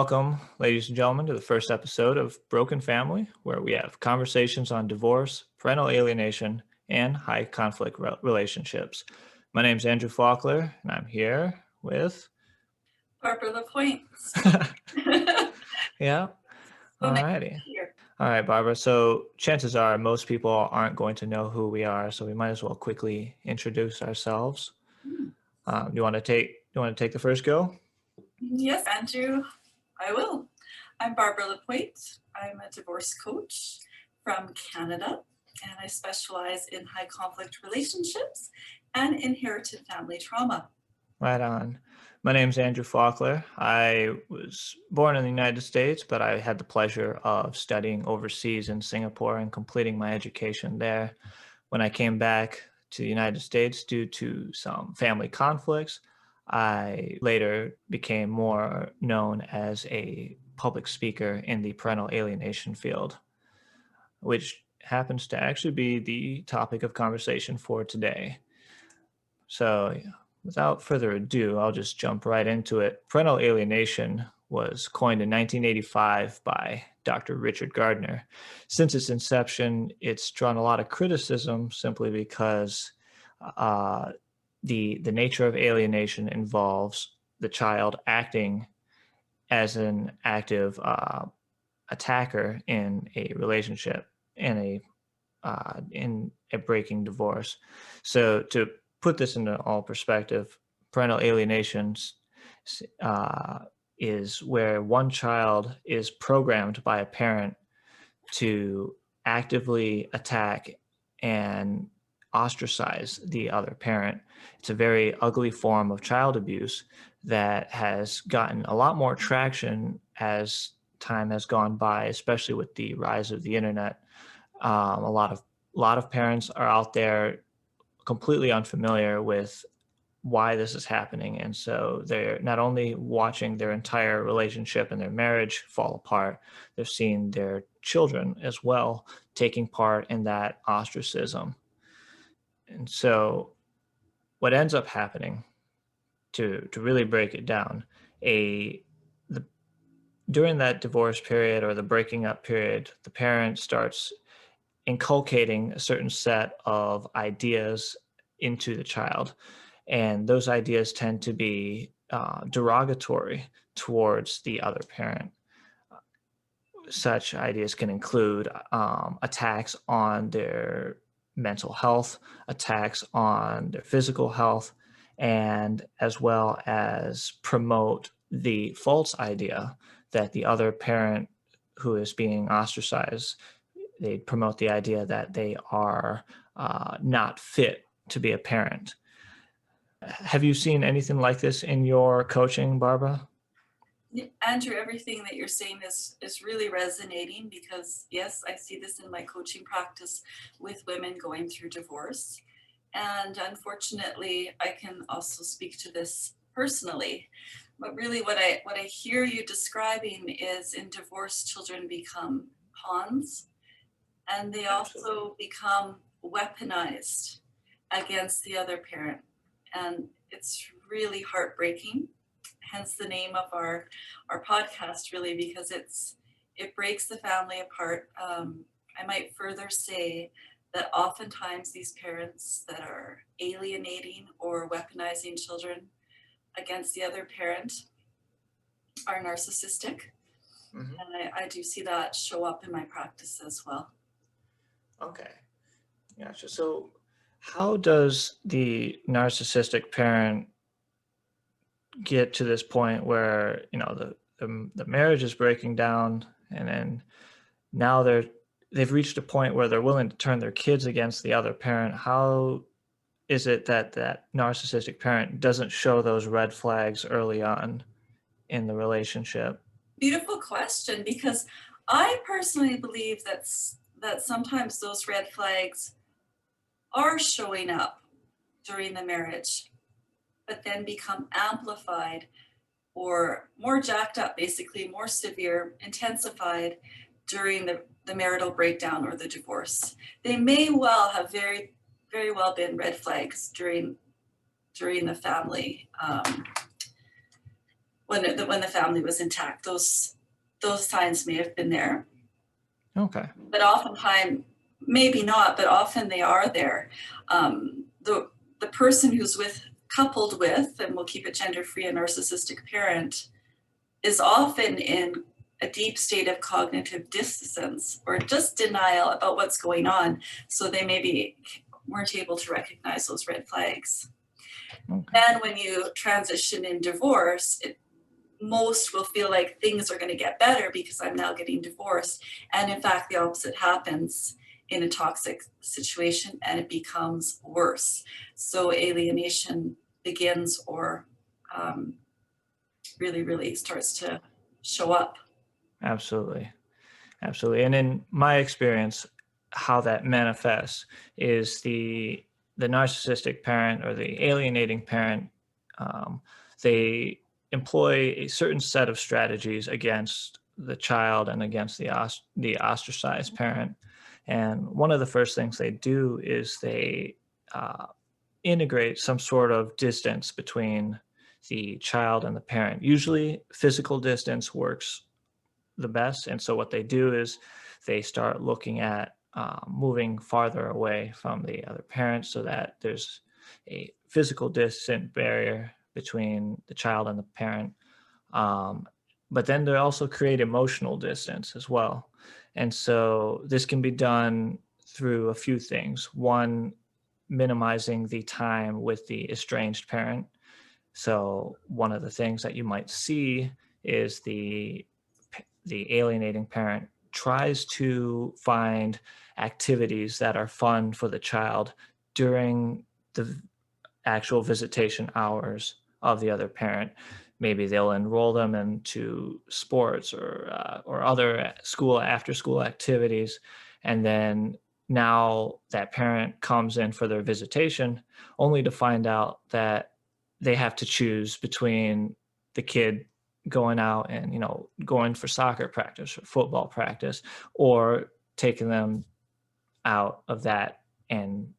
Welcome, ladies and gentlemen, to the first episode of Broken Family, where we have conversations on divorce, parental alienation, and high conflict relationships. My name is Andrew Folkler, and I'm here with... Barbara Pointe. Yeah, So all nice righty. to be here. All right, Barbara. So chances are most people aren't going to know who we are, so we might as well quickly introduce ourselves. Do you want to take the first go? Yes, Andrew, I will. I'm Barbara Lapointe. I'm a divorce coach from Canada, and I specialize in high conflict relationships and inherited family trauma. Right on. My name's Andrew Folkler. I was born in the United States, but I had the pleasure of studying overseas in Singapore and completing my education there. When I came back to the United States due to some family conflicts, I later became more known as a public speaker in the parental alienation field, which happens to actually be the topic of conversation for today. So, without further ado, I'll just jump right into it. Parental alienation was coined in 1985 by Dr. Richard Gardner. Since its inception, it's drawn a lot of criticism simply because the nature of alienation involves the child acting as an active attacker in a relationship, in a breaking divorce. So to put this into all perspective, parental alienation is where one child is programmed by a parent to actively attack and ostracize the other parent. It's a very ugly form of child abuse that has gotten a lot more traction as time has gone by, especially with the rise of the internet. A lot of parents are out there completely unfamiliar with why this is happening, and so they're not only watching their entire relationship and their marriage fall apart, they're seeing their children as well taking part in that ostracism. And so what ends up happening, to really break it down, a the during that divorce period or the breaking up period, the parent starts inculcating a certain set of ideas into the child. And those ideas tend to be derogatory towards the other parent. Such ideas can include attacks on their mental health, attacks on their physical health, and as well as promote the false idea that the other parent who is being ostracized, they promote the idea that they are not fit to be a parent. Have you seen anything like this in your coaching, Barbara? Andrew, everything that you're saying is really resonating because, yes, I see this in my coaching practice with women going through divorce. And unfortunately, I can also speak to this personally. But really what I hear you describing is in divorce, children become pawns, and they also become weaponized against the other parent. And it's really heartbreaking, hence the name of our podcast, really, because it breaks the family apart. I might further say that oftentimes these parents that are alienating or weaponizing children against the other parent are narcissistic. Mm-hmm. And I do see that show up in my practice as well. Okay, gotcha. So how does the narcissistic parent get to this point where, the marriage is breaking down, and then now they've reached a point where they're willing to turn their kids against the other parent? How is it that that narcissistic parent doesn't show those red flags early on in the relationship? Beautiful question, because I personally believe that sometimes those red flags are showing up during the marriage, but then become amplified or more jacked up, basically more severe, intensified during the marital breakdown or the divorce. They may well have very, very well been red flags during the family when the family was intact. Those signs may have been there, Okay. but oftentimes, maybe not, but often they are there. The person who's coupled with, and we'll keep it gender free, a narcissistic parent, is often in a deep state of cognitive dissonance or just denial about what's going on. So they maybe weren't able to recognize those red flags. Okay. Then when you transition in divorce, most will feel like things are going to get better because I'm now getting divorced. And in fact, the opposite happens in a toxic situation, and it becomes worse. So alienation begins, or really, really starts to show up. Absolutely. Absolutely. And in my experience, how that manifests is the narcissistic parent or the alienating parent, um, they employ a certain set of strategies against the child and against the ostracized parent. And one of the first things they do is they uh, integrate some sort of distance between the child and the parent. Usually, physical distance works the best. And so what they do is they start looking at moving farther away from the other parent so that there's a physical distant barrier between the child and the parent. Um, but then they also create emotional distance as well. And so this can be done through a few things. One, minimizing the time with the estranged parent. So one of the things that you might see is the alienating parent tries to find activities that are fun for the child during the actual visitation hours of the other parent. Maybe they'll enroll them into sports or other school after school activities, and then now that parent comes in for their visitation, only to find out that they have to choose between the kid going out and going for soccer practice or football practice, or taking them out of that and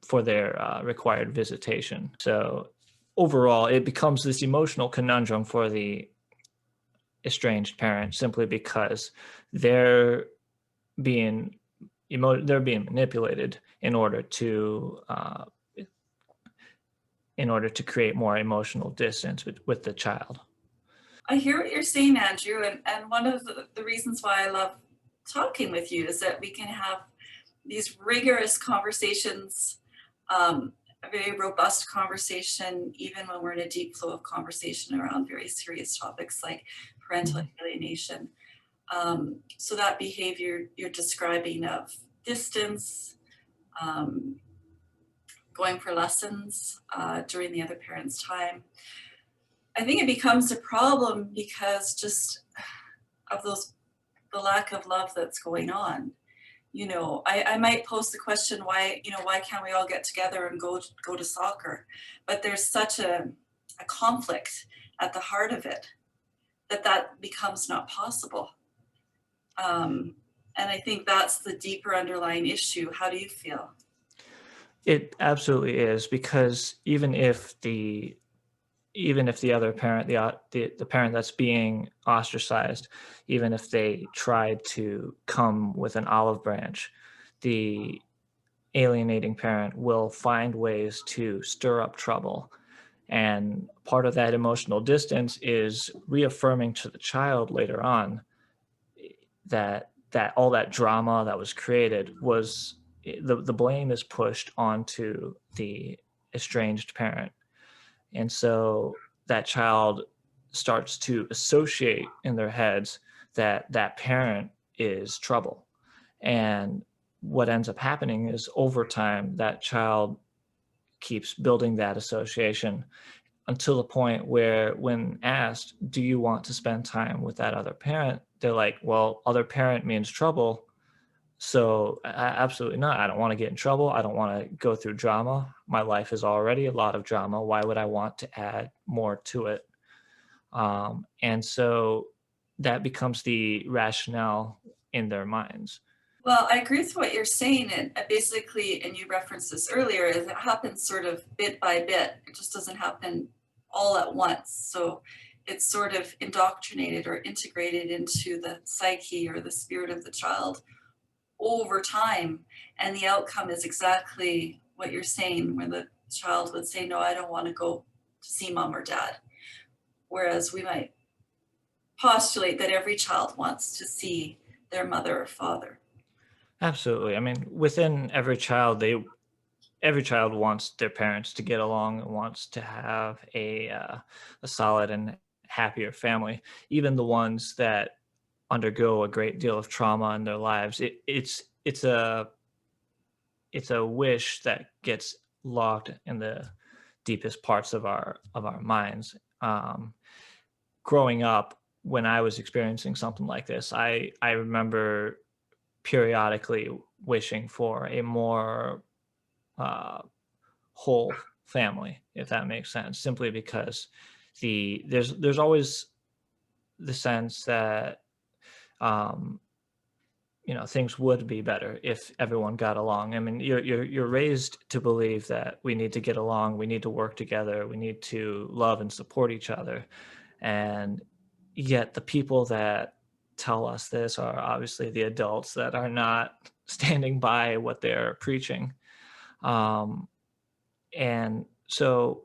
for their required visitation. So overall, it becomes this emotional conundrum for the estranged parent simply because they're being they're being manipulated in order to create more emotional distance with the child. I hear what you're saying, Andrew, and one of the reasons why I love talking with you is that we can have these rigorous conversations, a very robust conversation, even when we're in a deep flow of conversation around very serious topics like parental Mhm. alienation. So that behavior you're describing of distance, um, going for lessons during the other parent's time, I think it becomes a problem because just of the lack of love that's going on. I might pose the question, why can't we all get together and go to soccer? But there's such a conflict at the heart of it that becomes not possible. Um, and I think that's the deeper underlying issue. How do you feel? It absolutely is, because even if the other parent, the parent that's being ostracized, even if they tried to come with an olive branch, the alienating parent will find ways to stir up trouble. And part of that emotional distance is reaffirming to the child later on that all that drama that was created was the blame is pushed onto the estranged parent. And so that child starts to associate in their heads that that parent is trouble. And what ends up happening is over time, that child keeps building that association until the point where, when asked, do you want to spend time with that other parent? They're like, well, other parent means trouble. So absolutely not. I don't want to get in trouble. I don't want to go through drama. My life is already a lot of drama. Why would I want to add more to it? And so that becomes the rationale in their minds. Well, I agree with what you're saying, and basically, and you referenced this earlier, is it happens sort of bit by bit. It just doesn't happen all at once. So it's sort of indoctrinated or integrated into the psyche or the spirit of the child over time. And the outcome is exactly what you're saying, where the child would say, no, I don't want to go to see mom or dad. Whereas we might postulate that every child wants to see their mother or father. Absolutely. I mean, within every child wants their parents to get along and wants to have a solid and happier family. Even the ones that undergo a great deal of trauma in their lives, it's a wish that gets locked in the deepest parts of our minds. Growing up, when I was experiencing something like this, I remember periodically wishing for a more uh, whole family, if that makes sense. Simply because there's always the sense that um, things would be better if everyone got along. I mean, you're raised to believe that we need to get along, we need to work together, we need to love and support each other, and yet the people that tell us this are obviously the adults that are not standing by what they're preaching. Um, and so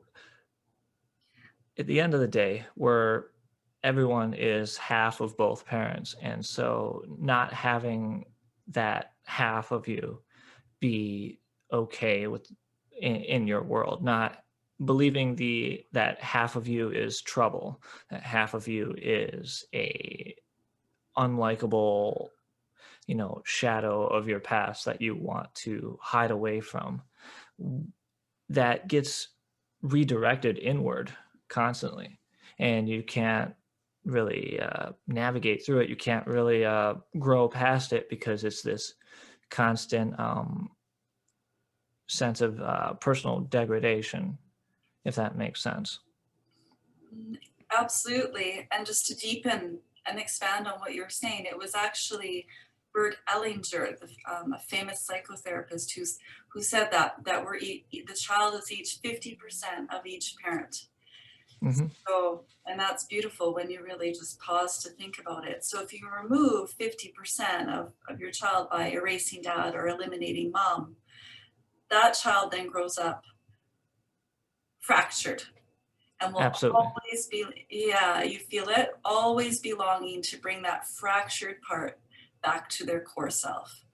at the end of the day, where everyone is half of both parents, and so not having that half of you be okay with in your world, not believing the that half of you is trouble, that half of you is a unlikable, shadow of your past that you want to hide away from, that gets redirected inward constantly, and you can't really navigate through it. You can't really grow past it because it's this constant sense of personal degradation, if that makes sense. Absolutely. And just to deepen and expand on what you're saying, it was actually Bert Ellinger, a famous psychotherapist, who said that the child is each 50% of each parent. Hmm. So, and that's beautiful when you really just pause to think about it. So if you remove 50% of your child by erasing dad or eliminating mom, that child then grows up fractured and will Absolutely. always be, yeah, you feel it, always be longing to bring that fractured part back to their core self.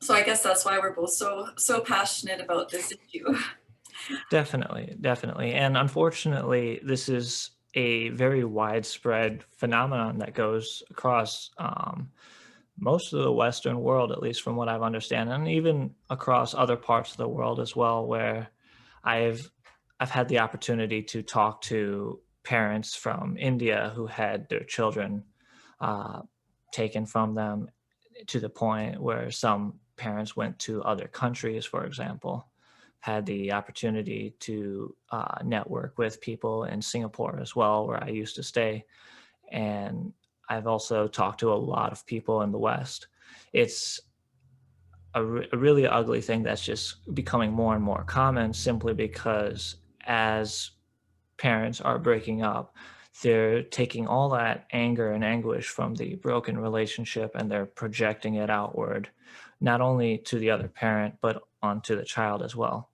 So I guess that's why we're both so passionate about this issue. Definitely, definitely. And unfortunately, this is a very widespread phenomenon that goes across most of the Western world, at least from what I've understand, and even across other parts of the world as well, where I've I've had the opportunity to talk to parents from India who had their children uh, taken from them, to the point where some parents went to other countries, for example. Had the opportunity to network with people in Singapore as well, where I used to stay. And I've also talked to a lot of people in the West. It's a really ugly thing that's just becoming more and more common, simply because as parents are breaking up, they're taking all that anger and anguish from the broken relationship and they're projecting it outward, not only to the other parent, but onto the child as well.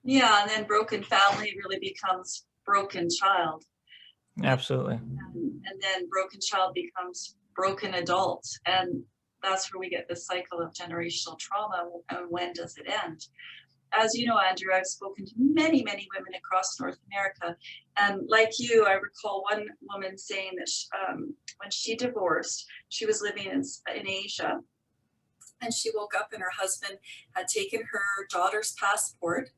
Yeah, and then broken family really becomes broken child. Absolutely. And then broken child becomes broken adult. And that's where we get this cycle of generational trauma. And when does it end? As you know, Andrew, I've spoken to many, many women across North America. And like you, I recall one woman saying that when she divorced, she was living in Asia. And she woke up and her husband had taken her daughter's passport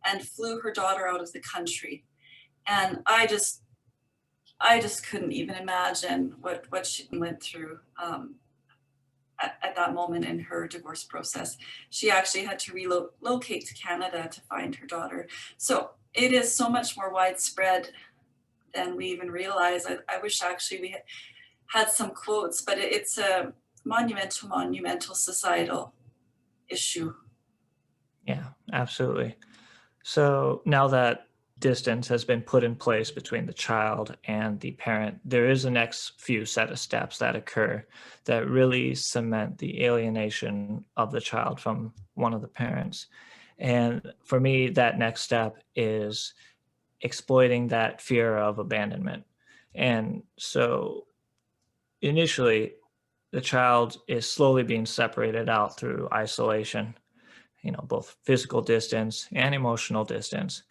and flew her daughter out of the country. And I just couldn't even imagine what she went through at that moment in her divorce process. She actually had to relocate to Canada to find her daughter. So it is so much more widespread than we even realize. I wish actually we had some quotes, but it's a monumental societal issue. Yeah, absolutely. So now that distance has been put in place between the child and the parent, there is a next few set of steps that occur that really cement the alienation of the child from one of the parents. And for me, that next step is exploiting that fear of abandonment. And so initially, the child is slowly being separated out through isolation, both physical distance and emotional distance.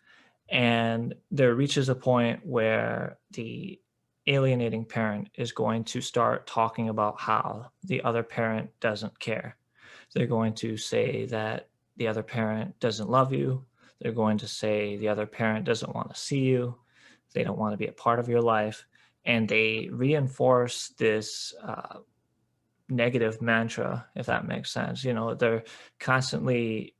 And there reaches a point where the alienating parent is going to start talking about how the other parent doesn't care. They're going to say that the other parent doesn't love you. They're going to say the other parent doesn't want to see you. They don't want to be a part of your life. And they reinforce this negative mantra, if that makes sense. They're constantly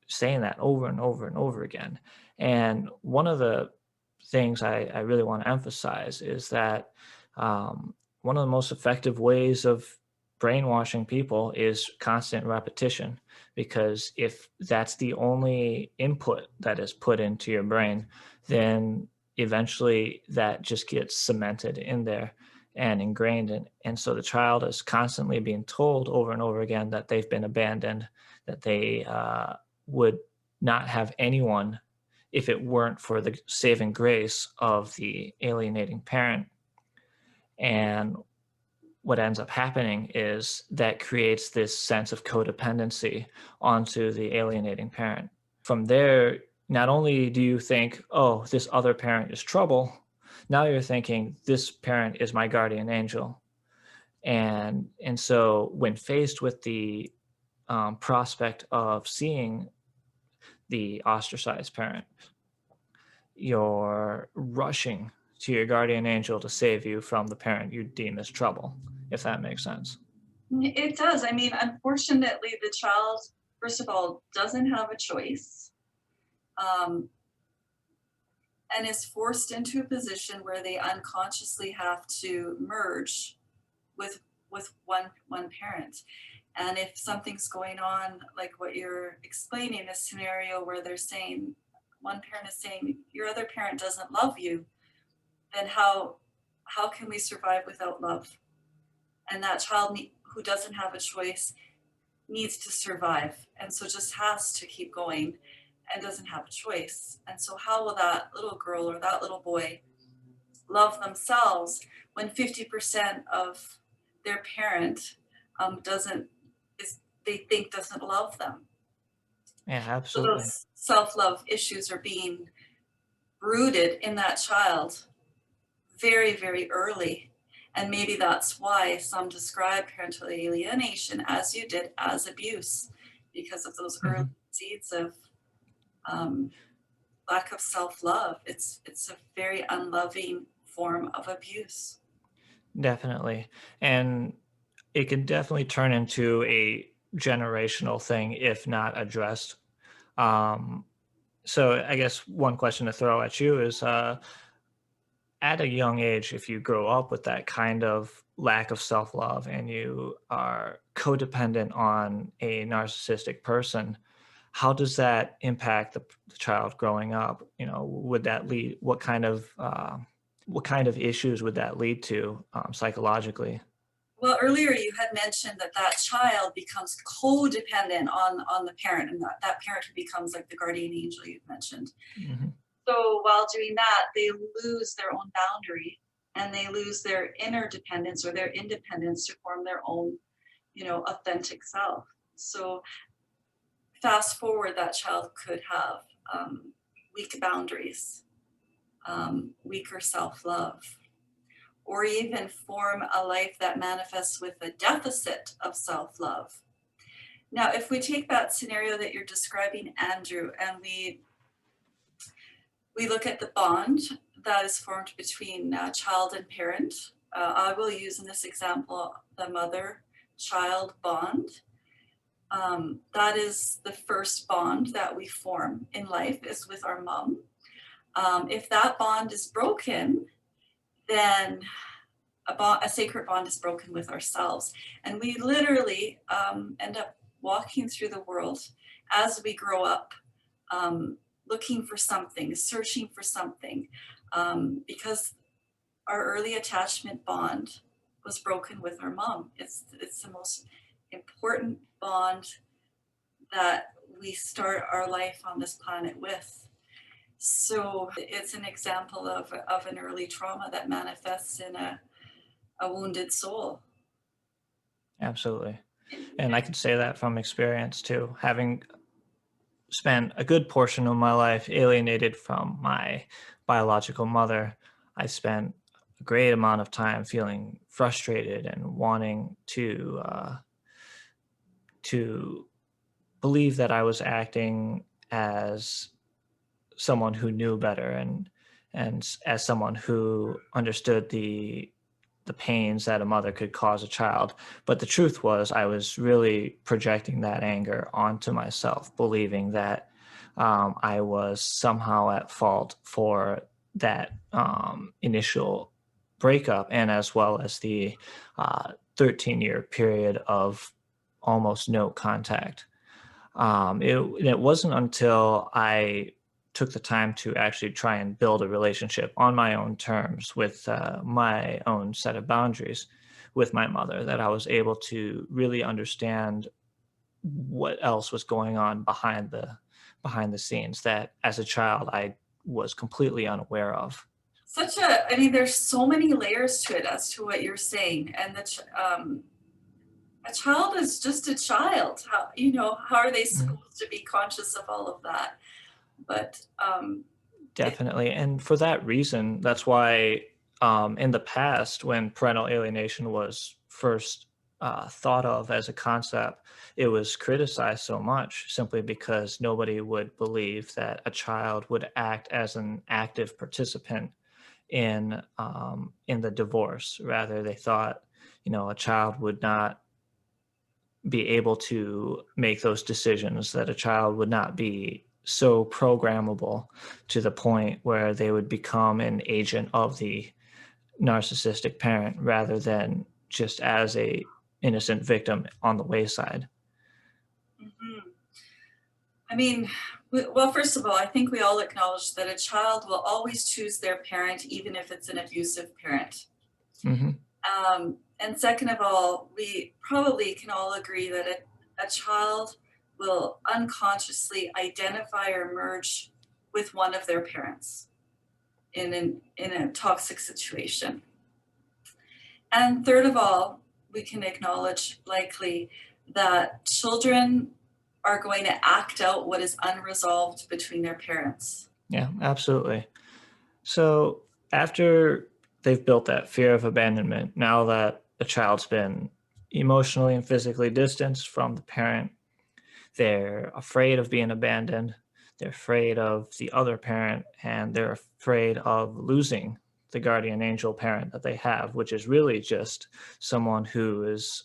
saying that over and over and over again. And one of the things I really want to emphasize is that one of the most effective ways of brainwashing people is constant repetition. Because if that's the only input that is put into your brain, then eventually that just gets cemented in there and ingrained in. And so the child is constantly being told over and over again that they've been abandoned, that they would not have anyone if it weren't for the saving grace of the alienating parent. And what ends up happening is that creates this sense of codependency onto the alienating parent. From there, not only do you think, oh, this other parent is trouble, now you're thinking, this parent is my guardian angel. And so when faced with the prospect of seeing the ostracized parent, you're rushing to your guardian angel to save you from the parent you deem as trouble, if that makes sense. It does. I mean, unfortunately, the child, first of all, doesn't have a choice, um, and is forced into a position where they unconsciously have to merge with one parent. And if something's going on, like what you're explaining, a scenario where they're saying, one parent is saying, your other parent doesn't love you, then how can we survive without love? And that child who doesn't have a choice needs to survive, and so just has to keep going and doesn't have a choice. And so how will that little girl or that little boy love themselves when 50% of their parent doesn't is they think doesn't love them? Yeah, So absolutely. those self-love issues are being rooted in that child very, very early. And maybe that's why some describe parental alienation, as you did, as abuse, because of those early Mhm. seeds of um, lack of self-love. It's a very unloving form of abuse. Definitely. And it can definitely turn into a generational thing if not addressed. Um, so I guess one question to throw at you is at a young age, if you grow up with that kind of lack of self love and you are codependent on a narcissistic person, how does that impact the child growing up? Would that lead, what kind of issues would that lead to psychologically? Well, earlier you had mentioned that that child becomes codependent on the parent, and that parent who becomes like the guardian angel you've mentioned. Hmm. So while doing that, they lose their own boundary and they lose their inner dependence or their independence to form their own, authentic self. So fast forward, that child could have weak boundaries, weaker self-love, or even form a life that manifests with a deficit of self-love. Now, if we take that scenario that you're describing, Andrew, and we look at the bond that is formed between child and parent. I will use in this example the mother-child bond. That is the first bond that we form in life, is with our mom. If that bond is broken, then a sacred bond is broken with ourselves. And we literally end up walking through the world as we grow up, um, looking for something, searching for something, because our early attachment bond was broken with our mom. It's the most important bond that we start our life on this planet with. So it's an example of an early trauma that manifests in a wounded soul. Absolutely. And I could say that from experience too, having spent a good portion of my life alienated from my biological mother. I spent a great amount of time feeling frustrated and wanting to believe that I was acting as someone who knew better, and as someone who understood the pains that a mother could cause a child. But the truth was, I was really projecting that anger onto myself, believing that I was somehow at fault for that initial breakup, and as well as the 13-year period of almost no contact. It wasn't until I took the time to actually try and build a relationship on my own terms with my own set of boundaries with my mother that I was able to really understand what else was going on behind the scenes that as a child I was completely unaware of. I mean, there's so many layers to it as to what you're saying. And a child is just a child. How are they Mhm. supposed to be conscious of all of that? But it, Definitely. And for that reason, that's why in the past, when parental alienation was first thought of as a concept, it was criticized so much simply because nobody would believe that a child would act as an active participant in the divorce. Rather, they thought, a child would not be able to make those decisions, that a child would not be so programmable to the point where they would become an agent of the narcissistic parent rather than just as a innocent victim on the wayside. mhm. I mean, well, first of all, I think we all acknowledge that a child will always choose their parent, even if it's an abusive parent. Hmm. And second of all, we probably can all agree that a child will unconsciously identify or merge with one of their parents in a toxic situation. And third of all, we can acknowledge likely that children are going to act out what is unresolved between their parents. Yeah, absolutely. So after they've built that fear of abandonment, now that a child's been emotionally and physically distanced from the parent, they're afraid of being abandoned. They're afraid of the other parent, and they're afraid of losing the guardian angel parent that they have, which is really just someone who is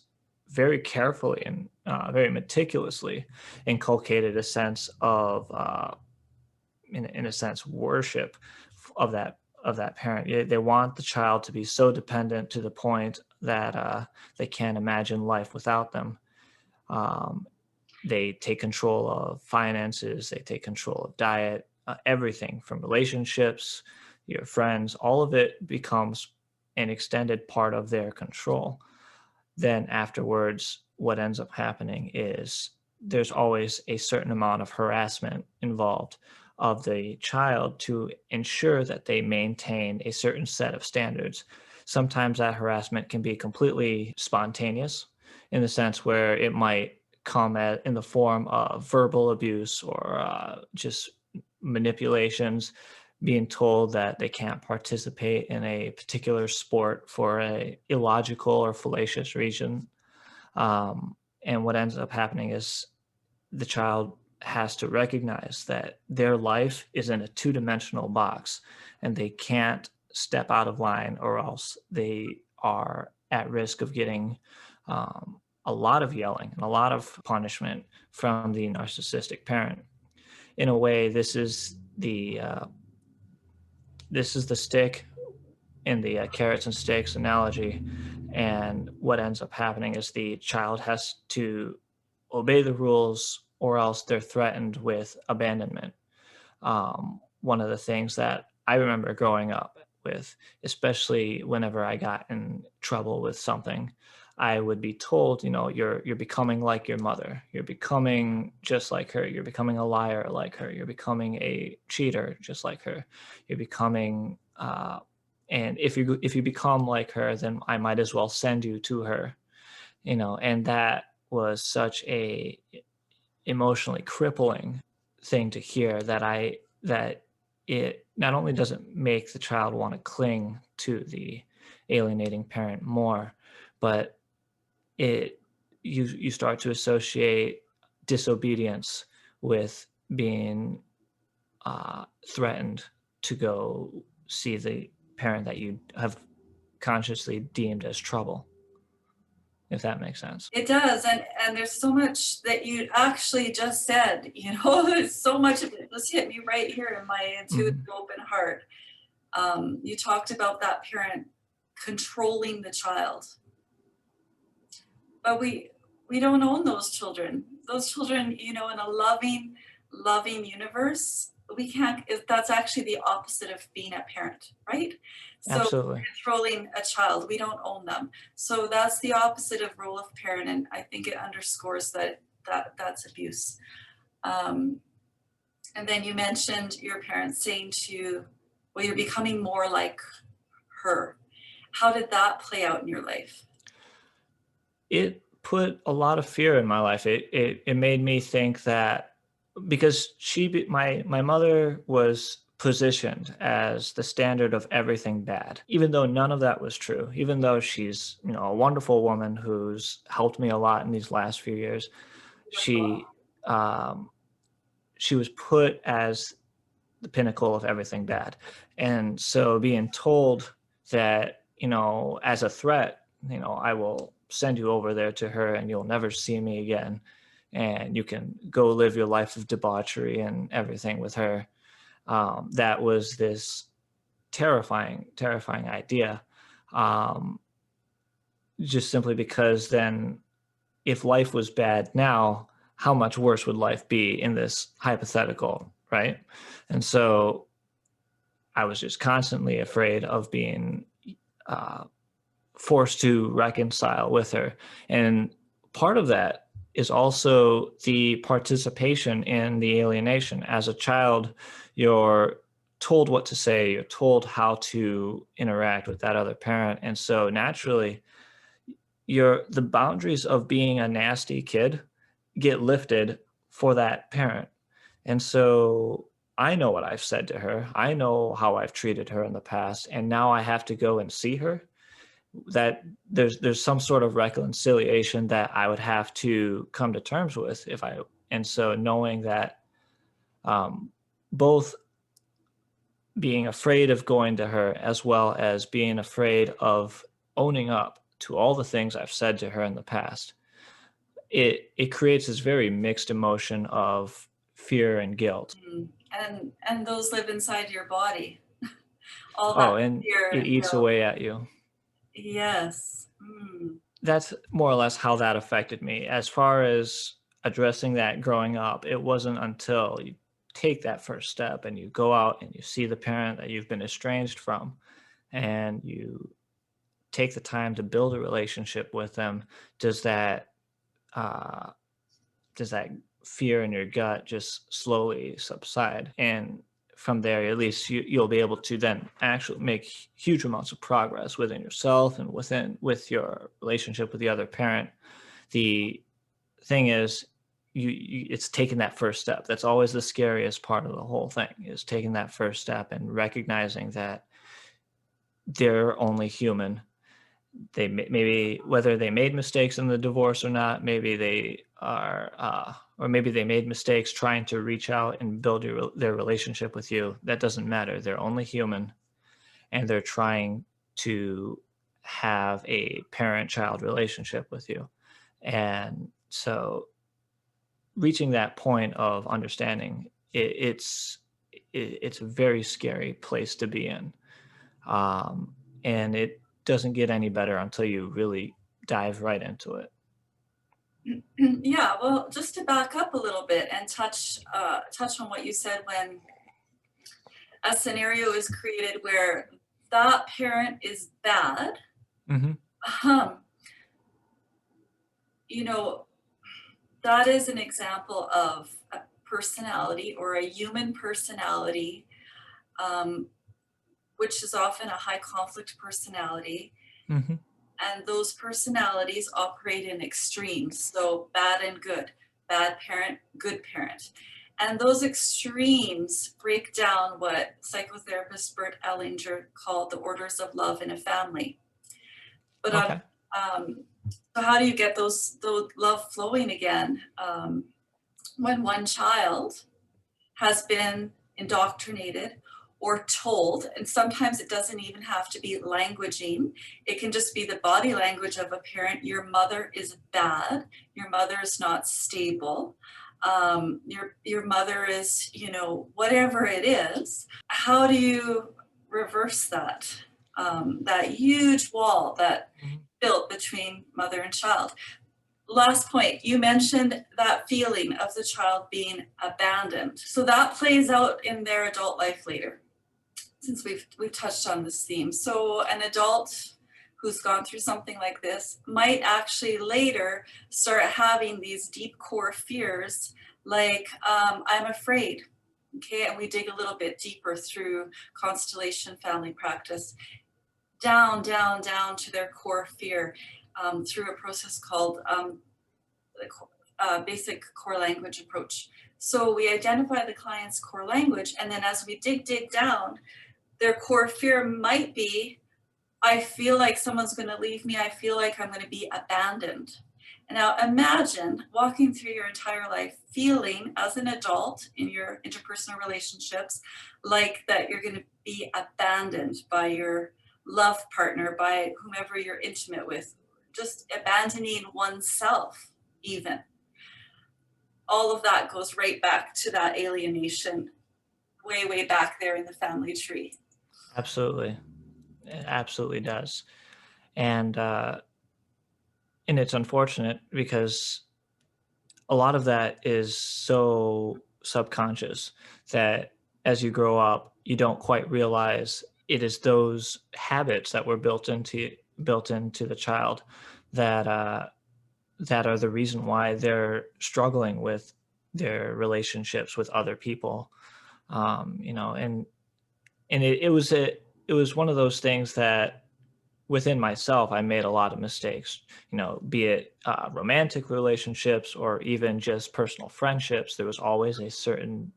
very carefully and very meticulously inculcated a sense of, in a sense, worship of that parent. They want the child to be so dependent to the point that they can't imagine life without them. Um, they take control of finances, they take control of diet, everything from relationships, your friends, all of it becomes an extended part of their control. Then afterwards, what ends up happening is there's always a certain amount of harassment involved of the child to ensure that they maintain a certain set of standards. Sometimes that harassment can be completely spontaneous in the sense where it might come in the form of verbal abuse or just manipulations, being told that they can't participate in a particular sport for a illogical or fallacious reason. And what ends up happening is the child has to recognize that their life is in a two-dimensional box and they can't step out of line or else they are at risk of getting a lot of yelling and a lot of punishment from the narcissistic parent. In a way, this is the stick in the carrots and sticks analogy. And what ends up happening is the child has to obey the rules or else they're threatened with abandonment. One of the things that I remember growing up with, especially whenever I got in trouble with something, I would be told, you're becoming like your mother. You're becoming just like her. You're becoming a liar like her. You're becoming a cheater just like her. You're becoming, and if you become like her, then I might as well send you to her. And that was such a emotionally crippling thing to hear, that it not only doesn't make the child want to cling to the alienating parent more, but it you start to associate disobedience with being threatened to go see the parent that you have consciously deemed as trouble, if that makes sense. It does, and there's so much that you actually just said, so much of it just hit me right here in my intuitive Mhm. open heart. You talked about that parent controlling the child, but we don't own those children. Those children, in a loving universe, we can't. That's actually the opposite of being a parent, right? So Absolutely. controlling a child, we don't own them. So that's the opposite of role of parent, and I think it underscores that's abuse. Um, and then you mentioned your parents saying to, well, you're becoming more like her. How did that play out in your life? It put a lot of fear in my life. It made me think that, because my mother was positioned as the standard of everything bad, even though none of that was true. Even though she's, a wonderful woman who's helped me a lot in these last few years, she um, she was put as the pinnacle of everything bad. And so being told that, as a threat, I will send you over there to her and you'll never see me again. And you can go live your life of debauchery and everything with her. That was this terrifying, terrifying idea. Um, just simply because then, if life was bad now, how much worse would life be in this hypothetical, right? And so I was just constantly afraid of being uh, forced to reconcile with her. And part of that is also the participation in the alienation. As a child, you're told what to say, you're told how to interact with that other parent. And so naturally, the boundaries of being a nasty kid get lifted for that parent. And so I know what I've said to her. I know how I've treated her in the past, and now I have to go and see her. That there's some sort of reconciliation that I would have to come to terms with if I. And so knowing that, um, both being afraid of going to her as well as being afraid of owning up to all the things I've said to her in the past, it creates this very mixed emotion of fear and guilt. And those live inside your body. All that Oh, and fear it and eats guilt. away at you. Yes. Mm. That's more or less how that affected me. As far as addressing that growing up, it wasn't until you take that first step and you go out and you see the parent that you've been estranged from, and you take the time to build a relationship with them, does that uh, does that fear in your gut just slowly subside. And from there, at least you'll be able to then actually make huge amounts of progress within yourself and with your relationship with the other parent. The thing is, it's taking that first step. That's always the scariest part of the whole thing, is taking that first step and recognizing that they're only human. Maybe, whether they made mistakes in the divorce or not, maybe they are, or maybe they made mistakes trying to reach out and build their relationship with you. That doesn't matter. They're only human, and they're trying to have a parent-child relationship with you. And so reaching that point of understanding, it's a very scary place to be in. And it doesn't get any better until you really dive right into it. Yeah, well, just to back up a little bit and touch on what you said when a scenario is created where that parent is bad, Hmm. um, you know, that is an example of a personality or a human personality, um, which is often a high conflict personality. Hmm. And those personalities operate in extremes, so bad and good, bad parent, good parent. And those extremes break down what psychotherapist Bert Ellinger called the orders of love in a family. But on Okay. so how do you get those love flowing again? When one child has been indoctrinated or told, and sometimes it doesn't even have to be languaging. It can just be the body language of a parent. Your mother is bad. Your mother is not stable. Your mother is, whatever it is. How do you reverse that? That huge wall that Mhm. built between mother and child. Last point, you mentioned that feeling of the child being abandoned. So that plays out in their adult life later, since we've touched on this theme. So an adult who's gone through something like this might actually later start having these deep core fears like, I'm afraid. Okay, and we dig a little bit deeper through constellation family practice, down, down, down to their core fear, through a process called the basic core language approach. So we identify the client's core language, and then as we dig down, their core fear might be, I feel like someone's going to leave me. I feel like I'm going to be abandoned. And now imagine walking through your entire life feeling as an adult in your interpersonal relationships like that you're going to be abandoned by your love partner, by whomever you're intimate with, just abandoning oneself, even. All of that goes right back to that alienation way, way back there in the family tree. Absolutely. It absolutely does. And and it's unfortunate because a lot of that is so subconscious that as you grow up, you don't quite realize it is those habits that were built into the child that that are the reason why they're struggling with their relationships with other people. And it was one of those things that within myself, I made a lot of mistakes, be it romantic relationships or even just personal friendships. There was always a certain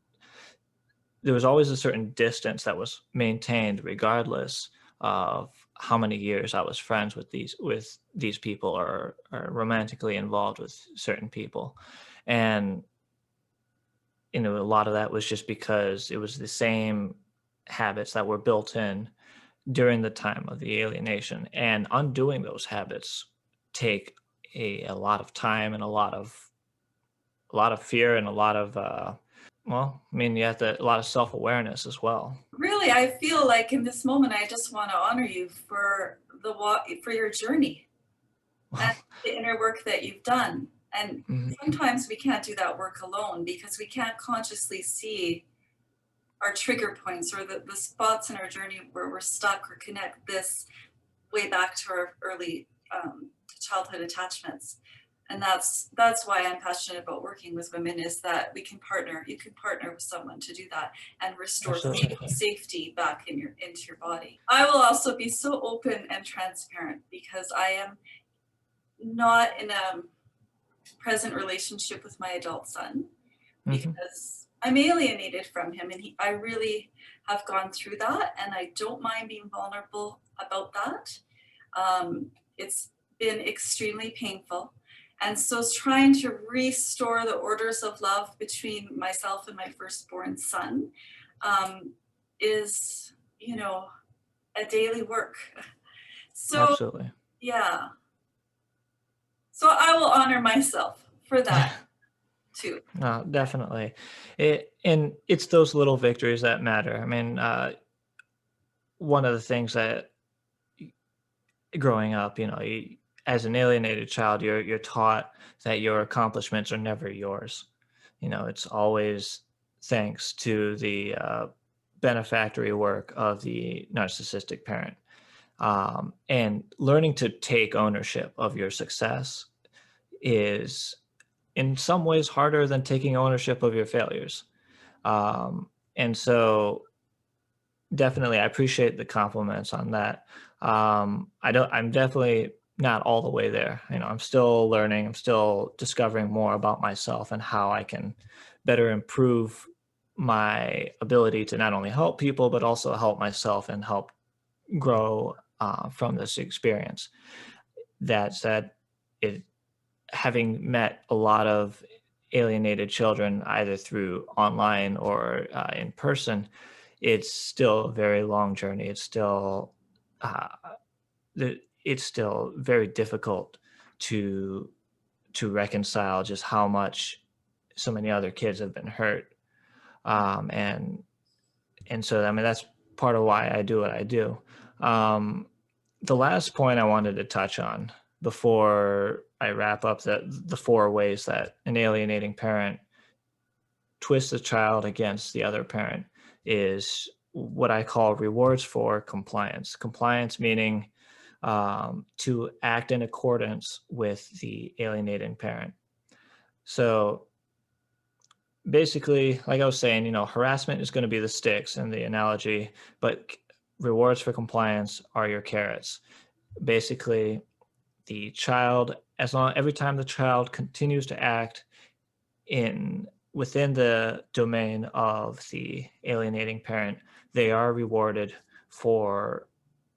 distance that was maintained regardless of how many years I was friends with these people or romantically involved with certain people. And a lot of that was just because it was the same habits that were built in during the time of the alienation, and undoing those habits take a lot of time and a lot of fear and a lot of well, I mean, you have to a lot of self-awareness as well. Really, I feel like in this moment, I just want to honor you for for your journey and the inner work that you've done. And Mhm. sometimes we can't do that work alone because we can't consciously see our trigger points or the spots in our journey where we're stuck or connect this way back to our early childhood attachments. And that's why I'm passionate about working with women, is that you can partner with someone to do that and restore Absolutely. safety back into your body. I will also be so open and transparent because I am not in a present relationship with my adult son Hmm. because I'm alienated from him, and I really have gone through that, and I don't mind being vulnerable about that. It's been extremely painful. And so trying to restore the orders of love between myself and my firstborn son um, is, a daily work. So, Absolutely. yeah. So I will honor myself for that too. No, definitely. And it's those little victories that matter. I mean, one of the things that growing up, as an alienated child, you're taught that your accomplishments are never yours. It's always thanks to benefactory work of the narcissistic parent. And learning to take ownership of your success is in some ways harder than taking ownership of your failures. And so definitely I appreciate the compliments on that. I'm definitely not all the way there. I'm still learning, I'm still discovering more about myself and how I can better improve my ability to not only help people, but also help myself and help grow from this experience. That said, it having met a lot of alienated children either through online or in person, it's still a very long journey. Uh, it's still very difficult to reconcile just how much so many other kids have been hurt, um, and so I mean that's part of why I do what I do. Um, the last point I wanted to touch on before I wrap up the four ways that an alienating parent twists a child against the other parent is what I call rewards for compliance. Compliance meaning to act in accordance with the alienating parent. So basically, like I was saying, harassment is going to be the sticks in the analogy, but rewards for compliance are your carrots. Basically, the child, every time the child continues to act in within the domain of the alienating parent, they are rewarded for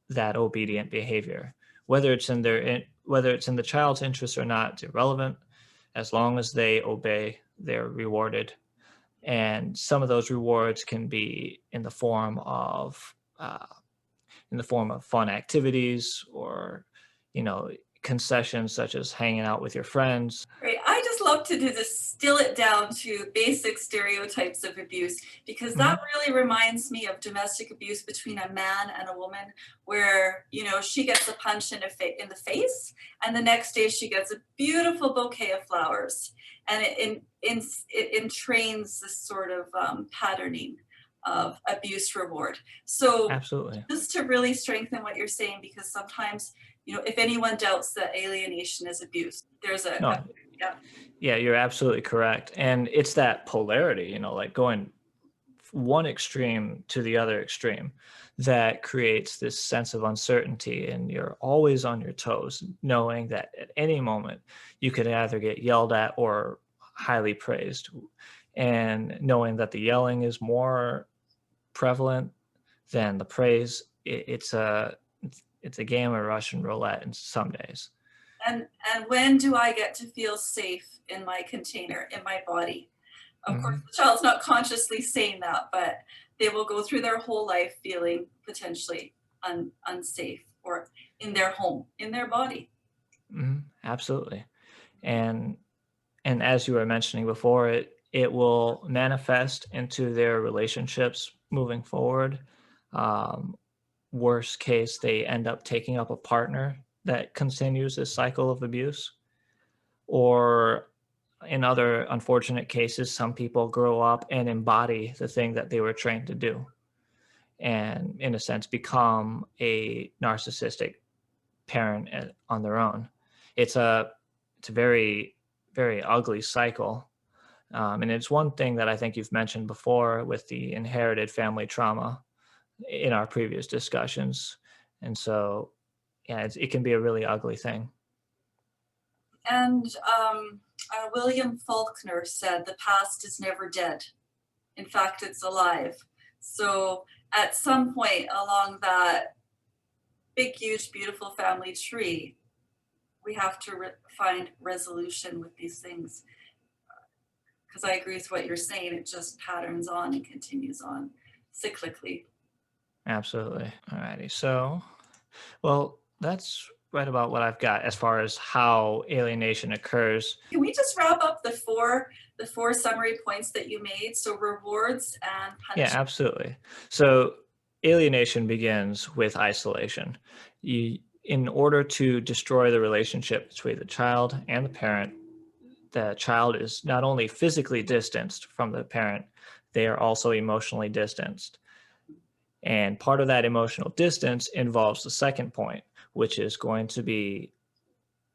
that obedient behavior. Whether it's in the child's interest or not, it's irrelevant. As long as they obey, they're rewarded. And some of those rewards can be in the form of fun activities or you know concessions such as hanging out with your friends. Right. I just love to do this, distill it down to basic stereotypes of abuse, because that Mhm. really reminds me of domestic abuse between a man and a woman, where, she gets a punch in the face, and the next day she gets a beautiful bouquet of flowers. And it entrains this sort of patterning of abuse reward. So Absolutely. just to really strengthen what you're saying, because sometimes, if anyone doubts that alienation is abuse, there's No, yeah. yeah, you're absolutely correct. And it's that polarity, like going one extreme to the other extreme that creates this sense of uncertainty. And you're always on your toes, knowing that at any moment you could either get yelled at or highly praised. And knowing that the yelling is more prevalent than the praise, it's a game of Russian roulette in some days. And when do I get to feel safe in my container, in my body? Of course, Hmm. the child's not consciously saying that, but they will go through their whole life feeling potentially unsafe, or in their home, in their body. Hmm. Absolutely. And as you were mentioning before, it will manifest into their relationships moving forward. Um, Worst case, they end up taking up a partner that continues this cycle of abuse. Or in other unfortunate cases, some people grow up and embody the thing that they were trained to do, and in a sense become a narcissistic parent on their own. It's a very, very ugly cycle. And it's one thing that I think you've mentioned before with the inherited family trauma in our previous discussions. And so, yeah, it can be a really ugly thing. And William Faulkner said, "The past is never dead. In fact, it's alive." So at some point along that big, huge, beautiful family tree, we have to find resolution with these things. Because I agree with what you're saying, it just patterns on and continues on cyclically. Absolutely. All righty. So, well, that's right about what I've got as far as how alienation occurs. Can we just wrap up the four summary points that you made? So rewards and Yeah, punishment. absolutely. So alienation begins with isolation. In order to destroy the relationship between the child and the child is not only physically distanced from the parent, they are also emotionally distanced. And part of that emotional distance involves the second point, which is going to be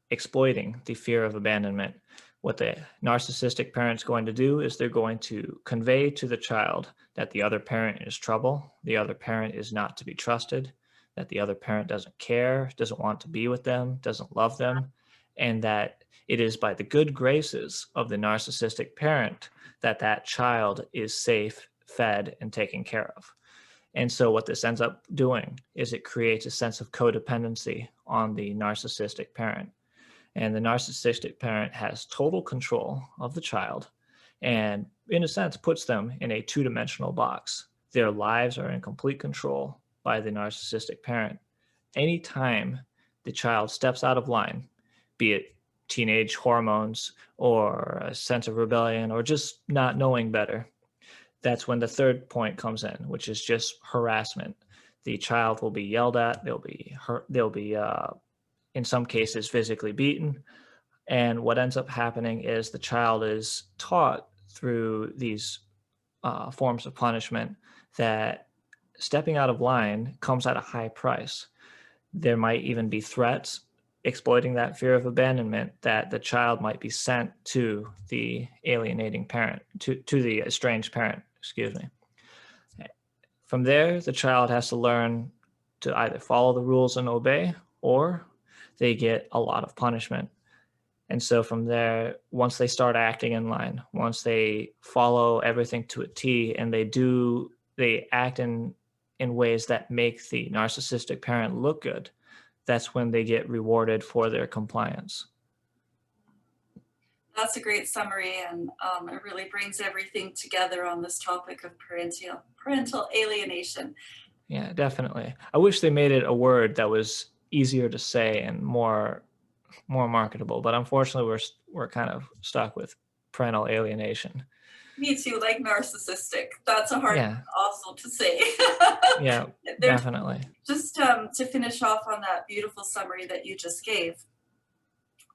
exploiting the fear of abandonment. What the narcissistic parent's going to do is they're going to convey to the child that the other parent is trouble, the other parent is not to be trusted, that the other parent doesn't care, doesn't want to be with them, doesn't love them, and that it is by the good graces of the narcissistic parent that that child is safe, fed, and taken care of. And so, what this ends up doing is it creates a sense of codependency on the narcissistic parent. And the narcissistic parent has total control of the child and, in a sense, puts them in a two-dimensional box. Their lives are in complete control by the narcissistic parent. Anytime the child steps out of line, be it teenage hormones or a sense of rebellion or just not knowing better, that's when the third point comes in, which is just harassment. The child will be yelled at, they'll be hurt, they'll be in some cases physically beaten. And what ends up happening is the child is taught through these forms of punishment that stepping out of line comes at a high price. There might even be threats exploiting that fear of abandonment that the child might be sent to the alienating parent, to the estranged parent, excuse me. From there, the child has to learn to either follow the rules and obey, or they get a lot of punishment. And so from there, once they start acting in line, once they follow everything to a T and they act in ways that make the narcissistic parent look good, that's when they get rewarded for their compliance. That's a great summary, and it really brings everything together on this topic of parental alienation. Yeah, definitely. I wish they made it a word that was easier to say and more marketable, but unfortunately we're kind of stuck with parental alienation. Me too, like narcissistic. That's a hard Yeah, one also to say. yeah, There's definitely. just to finish off on that beautiful summary that you just gave.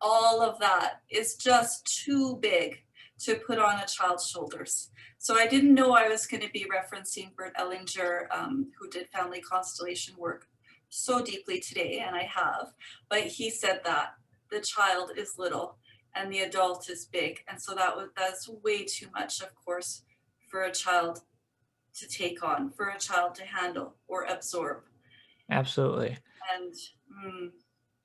All of that is just too big to put on a child's shoulders. So I didn't know I was going to be referencing Bert Ellinger, who did family constellation work so deeply today, and I have. But he said that the child is little and the adult is big, and so that's way too much, of course, for a child to take on, for a child to handle or absorb. Absolutely. And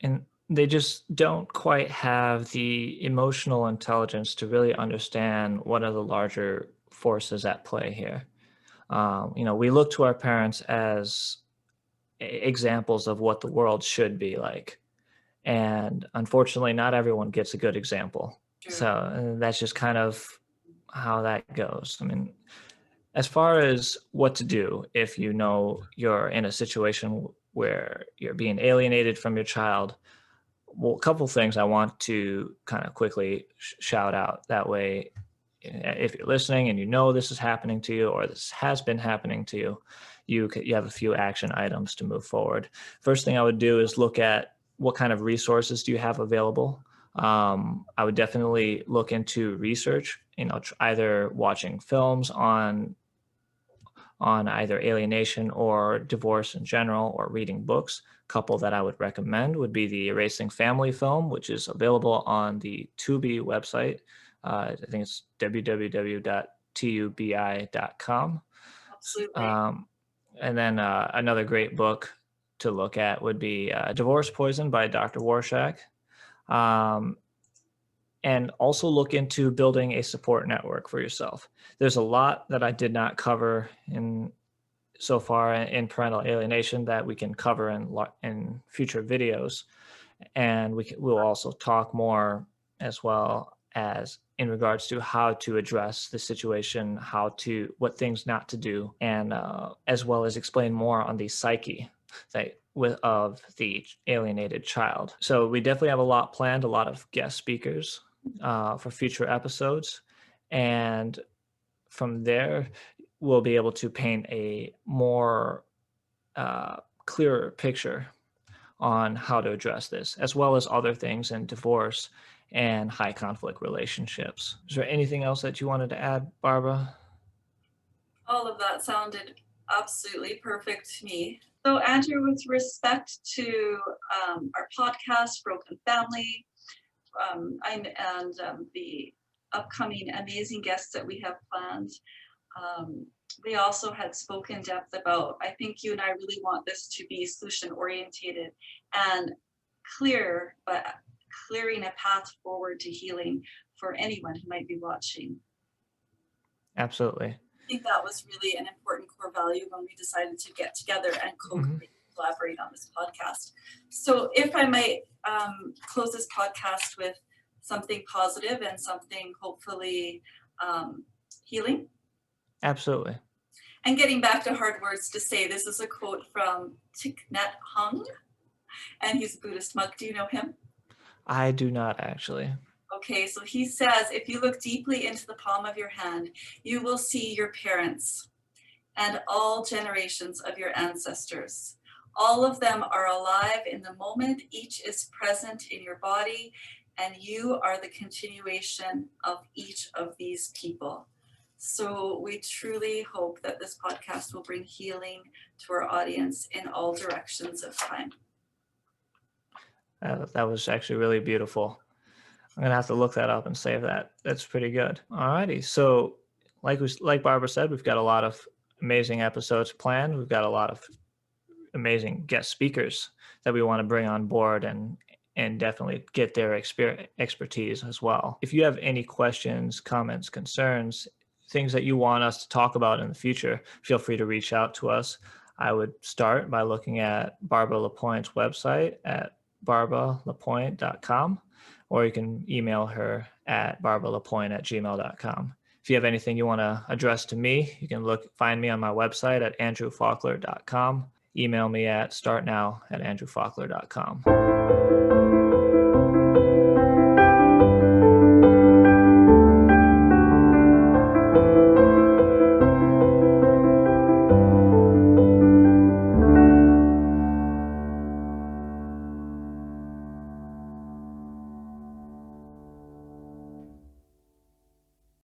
And they just don't quite have the emotional intelligence to really understand what are the larger forces at play here. We look to our parents as examples of what the world should be like. And unfortunately, not everyone gets a good example. true. So that's just kind of how that goes. I mean, as far as what to do if you know you're in a situation where you're being alienated from your child, well, a couple things I want to kind of quickly shout out. That way, if you're listening and you know this is happening to you or this has been happening to you, you have a few action items to move forward. First thing I would do is look at what kind of resources do you have available. I would definitely look into research. Either watching films on either alienation or divorce in general, or reading books. A couple that I would recommend would be the Erasing Family film, which is available on the Tubi website. I think it's www.tubi.com. Absolutely. And then another great book to look at would be Divorce Poison by Dr. Warshak. Um, and also look into building a support network for yourself. There's a lot that I did not cover so far in parental alienation that we can cover in future videos, and we'll also talk more as well as in regards to how to address the situation, what things not to do, and as well as explain more on the psyche of the alienated child. So we definitely have a lot planned, a lot of guest speakers for future episodes, and from there we'll be able to paint a more clearer picture on how to address this, as well as other things in divorce and high conflict relationships. Is there anything else that you wanted to add, Barbara? All of that sounded Absolutely perfect to me. So, Andrew, with respect to our podcast, Broken Family, the upcoming amazing guests that we have planned, we also had spoken in depth about, I think you and I really want this to be solution orientated and clear, but clearing a path forward to healing for anyone who might be watching. Absolutely. I think that was really an important core value when we decided to get together and collaborate on this podcast. So if I might close this podcast with something positive and something hopefully healing. Absolutely. And getting back to hard words to say, this is a quote from Thich Nhat Hanh, and he's a Buddhist monk. Do you know him? I do not actually. Okay, so he says, if you look deeply into the palm of your hand, you will see your parents and all generations of your ancestors. All of them are alive in the moment. Each is present in your body, and you are the continuation of each of these people. So we truly hope that this podcast will bring healing to our audience in all directions of time. That was actually really beautiful. I'm gonna have to look that up and save that. That's pretty good. Alrighty. So, like Barbara said, we've got a lot of amazing episodes planned. We've got a lot of amazing guest speakers that we want to bring on board and definitely get their expertise as well. If you have any questions, comments, concerns, things that you want us to talk about in the future, feel free to reach out to us. I would start by looking at Barbara LaPointe's website at barbaralapointe.com, or you can email her at barbaralapointe@gmail.com. If you have anything you want to address to me, you can find me on my website at andrewfolkler.com. Email me at startnow@andrewfolkler.com.